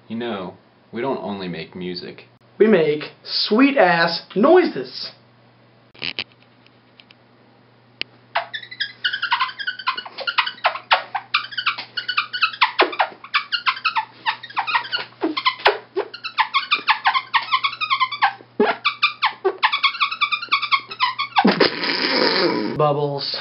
You know, we don't only make music. We make sweet-ass noises. Bubbles.